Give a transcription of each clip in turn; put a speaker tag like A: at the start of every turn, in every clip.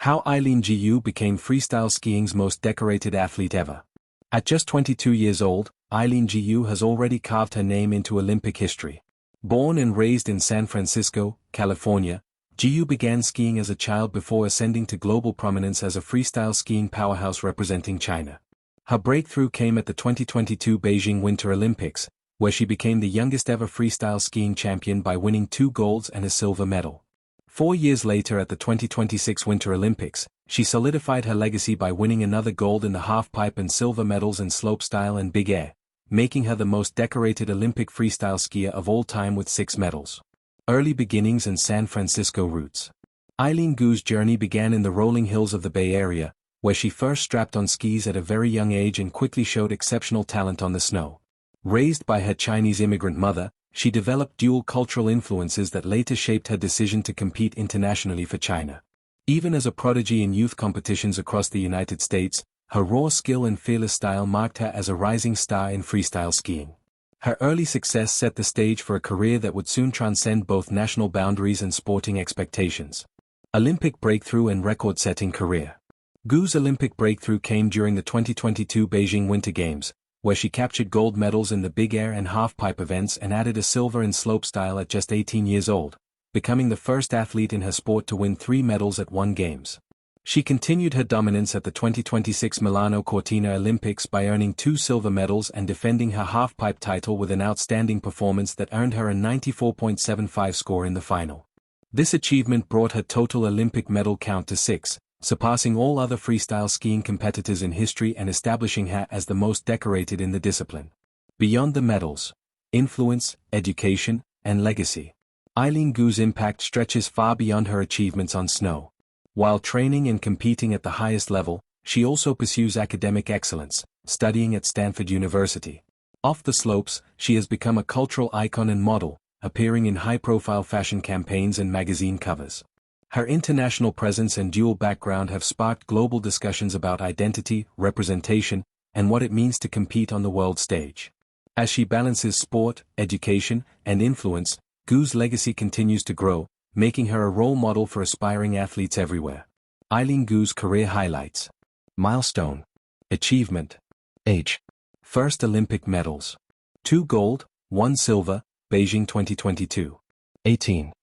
A: How Eileen Gu became freestyle skiing's most decorated athlete ever. At just 22 years old, Eileen Gu has already carved her name into Olympic history. Born and raised in San Francisco, California, Gu began skiing as a child before ascending to global prominence as a freestyle skiing powerhouse representing China. Her breakthrough came at the 2022 Beijing Winter Olympics, where she became the youngest ever freestyle skiing champion by winning 2 golds and a silver medal. 4 years later at the 2026 Winter Olympics, she solidified her legacy by winning another gold in the halfpipe and silver medals in slopestyle and big air, making her the most decorated Olympic freestyle skier of all time with 6 medals. Early beginnings and San Francisco roots. Eileen Gu's journey began in the rolling hills of the Bay Area, where she first strapped on skis at a very young age and quickly showed exceptional talent on the snow. Raised by her Chinese immigrant mother, she developed dual cultural influences that later shaped her decision to compete internationally for China. Even as a prodigy in youth competitions across the United States, her raw skill and fearless style marked her as a rising star in freestyle skiing. Her early success set the stage for a career that would soon transcend both national boundaries and sporting expectations. Olympic breakthrough and record-setting career. Gu's Olympic breakthrough came during the 2022 Beijing Winter Games, where she captured gold medals in the big air and halfpipe events and added a silver in slopestyle at just 18 years old, becoming the first athlete in her sport to win 3 medals at one Games. She continued her dominance at the 2026 Milano Cortina Olympics by earning 2 silver medals and defending her halfpipe title with an outstanding performance that earned her a 94.75 score in the final. This achievement brought her total Olympic medal count to 6, surpassing all other freestyle skiing competitors in history and establishing her as the most decorated in the discipline. Beyond the medals, influence, education, and legacy. Eileen Gu's impact stretches far beyond her achievements on snow. While training and competing at the highest level, she also pursues academic excellence, studying at Stanford University. Off the slopes, she has become a cultural icon and model, appearing in high-profile fashion campaigns and magazine covers. Her international presence and dual background have sparked global discussions about identity, representation, and what it means to compete on the world stage. As she balances sport, education, and influence, Gu's legacy continues to grow, making her a role model for aspiring athletes everywhere. Eileen Gu's career highlights. Milestone. Achievement. Age. First Olympic medals. 2 gold, 1 silver, Beijing 2022. 18.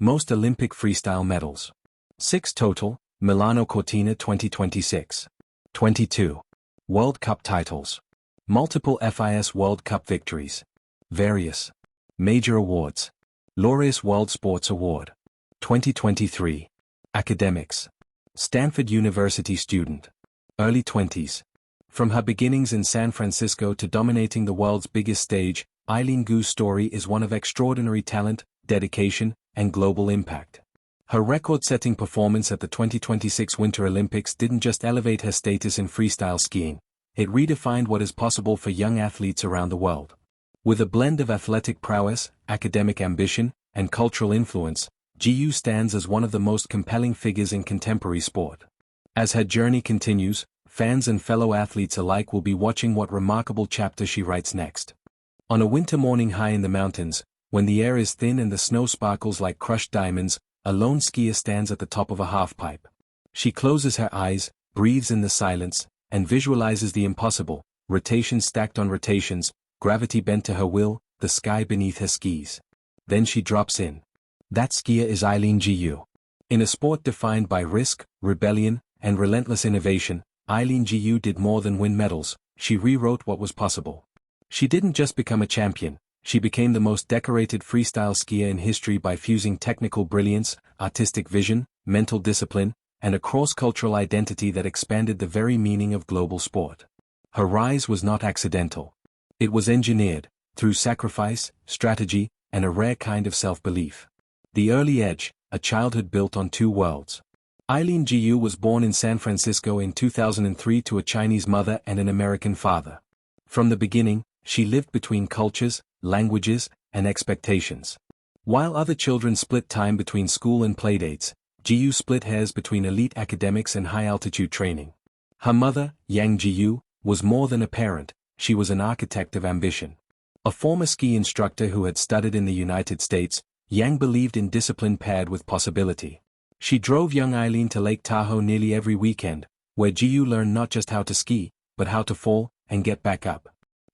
A: Most Olympic freestyle medals. 6 total, Milano Cortina 2026. 22. World Cup titles. Multiple FIS World Cup victories. Various. Major awards. Laureus World Sports Award. 2023. Academics. Stanford University student. Early 20s. From her beginnings in San Francisco to dominating the world's biggest stage, Eileen Gu's story is one of extraordinary talent, dedication, and global impact. Her record-setting performance at the 2026 Winter Olympics didn't just elevate her status in freestyle skiing, it redefined what is possible for young athletes around the world. With a blend of athletic prowess, academic ambition, and cultural influence, Gu stands as one of the most compelling figures in contemporary sport. As her journey continues, fans and fellow athletes alike will be watching what remarkable chapter she writes next. On a winter morning high in the mountains, when the air is thin and the snow sparkles like crushed diamonds, a lone skier stands at the top of a halfpipe. She closes her eyes, breathes in the silence, and visualizes the impossible, rotations stacked on rotations, gravity bent to her will, the sky beneath her skis. Then she drops in. That skier is Eileen Gu. In a sport defined by risk, rebellion, and relentless innovation, Eileen Gu did more than win medals, she rewrote what was possible. She didn't just become a champion, she became the most decorated freestyle skier in history by fusing technical brilliance, artistic vision, mental discipline, and a cross-cultural identity that expanded the very meaning of global sport. Her rise was not accidental. It was engineered, through sacrifice, strategy, and a rare kind of self-belief. The early edge, a childhood built on 2 worlds. Eileen Gu was born in San Francisco in 2003 to a Chinese mother and an American father. From the beginning, she lived between cultures, languages, and expectations. While other children split time between school and playdates, Gu split hairs between elite academics and high-altitude training. Her mother, Yang Gu, was more than a parent, she was an architect of ambition. A former ski instructor who had studied in the United States, Yang believed in discipline paired with possibility. She drove young Eileen to Lake Tahoe nearly every weekend, where Jiu learned not just how to ski, but how to fall and get back up.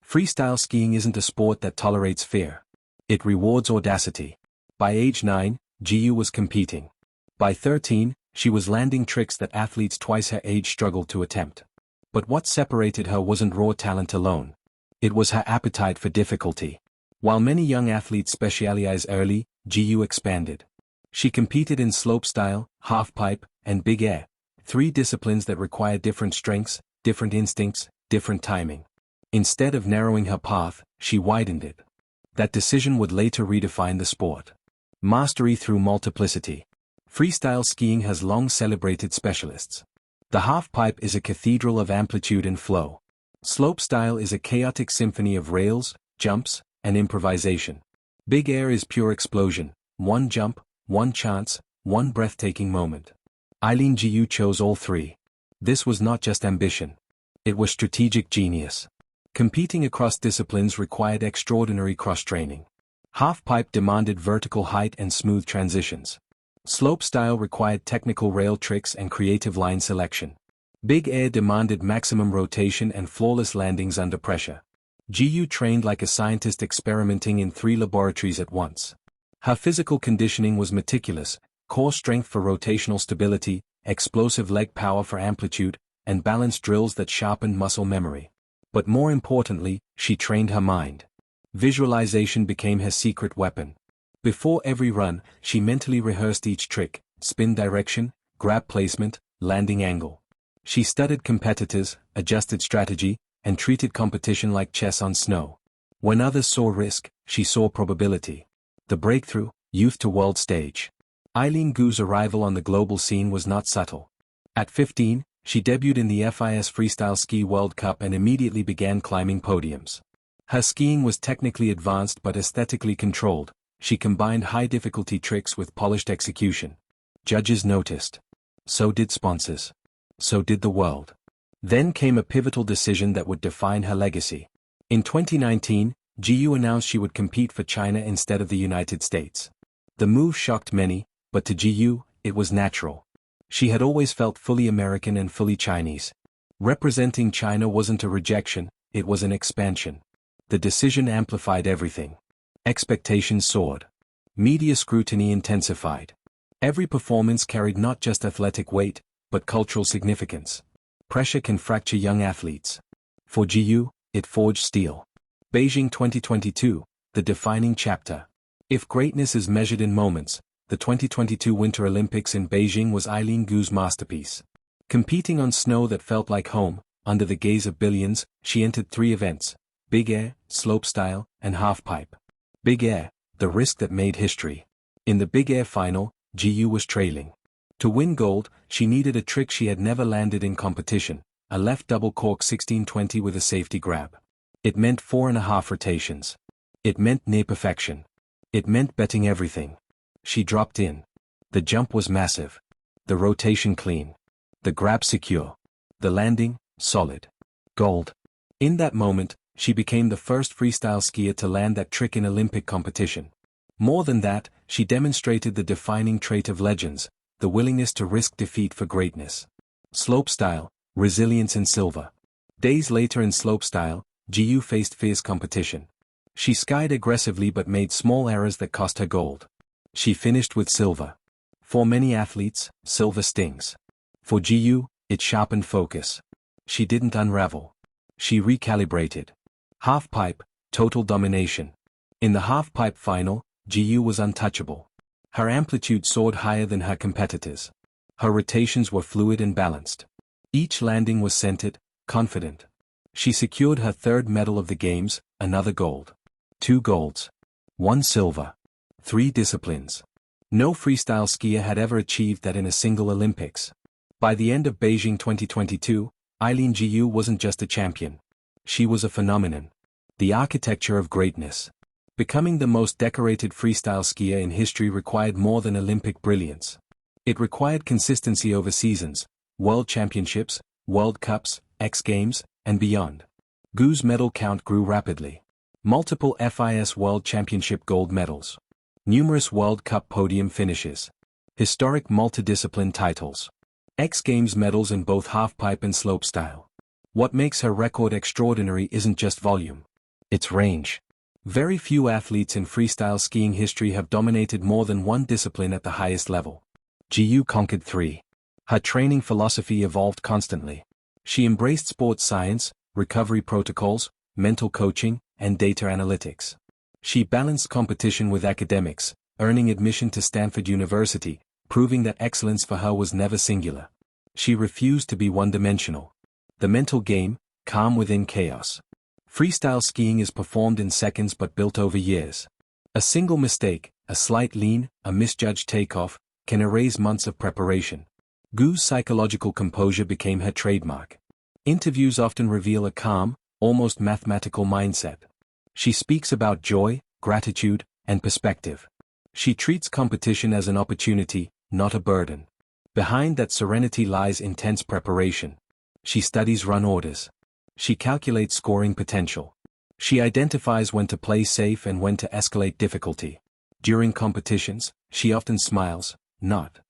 A: Freestyle skiing isn't a sport that tolerates fear. It rewards audacity. By age 9, Jiu was competing. By 13, she was landing tricks that athletes twice her age struggled to attempt. But what separated her wasn't raw talent alone. It was her appetite for difficulty. While many young athletes specialize early, Jiu expanded. She competed in slopestyle, halfpipe, and big air, 3 disciplines that require different strengths, different instincts, different timing. Instead of narrowing her path, she widened it. That decision would later redefine the sport. Mastery through multiplicity. Freestyle skiing has long celebrated specialists. The halfpipe is a cathedral of amplitude and flow. Slopestyle is a chaotic symphony of rails, jumps, and improvisation. Big air is pure explosion, one jump, one chance, one breathtaking moment. Eileen Jiu chose all 3. This was not just ambition. It was strategic genius. Competing across disciplines required extraordinary cross-training. Halfpipe demanded vertical height and smooth transitions. Slopestyle required technical rail tricks and creative line selection. Big air demanded maximum rotation and flawless landings under pressure. Jiu trained like a scientist experimenting in 3 laboratories at once. Her physical conditioning was meticulous: core strength for rotational stability, explosive leg power for amplitude, and balance drills that sharpened muscle memory. But more importantly, she trained her mind. Visualization became her secret weapon. Before every run, she mentally rehearsed each trick: spin direction, grab placement, landing angle. She studied competitors, adjusted strategy, and treated competition like chess on snow. When others saw risk, she saw probability. The breakthrough, youth to world stage. Eileen Gu's arrival on the global scene was not subtle. At 15, she debuted in the FIS Freestyle Ski World Cup and immediately began climbing podiums. Her skiing was technically advanced but aesthetically controlled. She combined high-difficulty tricks with polished execution. Judges noticed. So did sponsors. So did the world. Then came a pivotal decision that would define her legacy. In 2019, Jiu announced she would compete for China instead of the United States. The move shocked many, but to Jiu, it was natural. She had always felt fully American and fully Chinese. Representing China wasn't a rejection, it was an expansion. The decision amplified everything. Expectations soared. Media scrutiny intensified. Every performance carried not just athletic weight, but cultural significance. Pressure can fracture young athletes. For Jiu, it forged steel. Beijing 2022, the defining chapter. If greatness is measured in moments, the 2022 Winter Olympics in Beijing was Eileen Gu's masterpiece. Competing on snow that felt like home, under the gaze of billions, she entered 3 events: big air, slopestyle, and halfpipe. Big air, the risk that made history. In the big air final, Jiu was trailing. To win gold, she needed a trick she had never landed in competition: a left double cork 1620 with a safety grab. It meant 4.5 rotations. It meant near perfection. It meant betting everything. She dropped in. The jump was massive. The rotation clean. The grab secure. The landing, solid. Gold. In that moment, she became the first freestyle skier to land that trick in Olympic competition. More than that, she demonstrated the defining trait of legends: the willingness to risk defeat for greatness. Slopestyle, resilience in silver. Days later in slopestyle, Jiu faced fierce competition. She skied aggressively but made small errors that cost her gold. She finished with silver. For many athletes, silver stings. For Jiu, it sharpened focus. She didn't unravel. She recalibrated. Halfpipe, total domination. In the halfpipe final, Jiu was untouchable. Her amplitude soared higher than her competitors. Her rotations were fluid and balanced. Each landing was centered, confident. She secured her 3rd medal of the Games, another gold. 2 golds. 1 silver. 3 disciplines. No freestyle skier had ever achieved that in a single Olympics. By the end of Beijing 2022, Eileen Jiu wasn't just a champion. She was a phenomenon. The architecture of greatness. Becoming the most decorated freestyle skier in history required more than Olympic brilliance. It required consistency over seasons, World Championships, World Cups, X Games, and beyond. Gu's medal count grew rapidly. Multiple FIS World Championship gold medals. Numerous World Cup podium finishes. Historic multidiscipline titles. X Games medals in both halfpipe and slopestyle. What makes her record extraordinary isn't just volume. It's range. Very few athletes in freestyle skiing history have dominated more than one discipline at the highest level. Jiu conquered 3. Her training philosophy evolved constantly. She embraced sports science, recovery protocols, mental coaching, and data analytics. She balanced competition with academics, earning admission to Stanford University, proving that excellence for her was never singular. She refused to be one-dimensional. The mental game, calm within chaos. Freestyle skiing is performed in seconds but built over years. A single mistake, a slight lean, a misjudged takeoff, can erase months of preparation. Gu's psychological composure became her trademark. Interviews often reveal a calm, almost mathematical mindset. She speaks about joy, gratitude, and perspective. She treats competition as an opportunity, not a burden. Behind that serenity lies intense preparation. She studies run orders. She calculates scoring potential. She identifies when to play safe and when to escalate difficulty. During competitions, she often smiles, not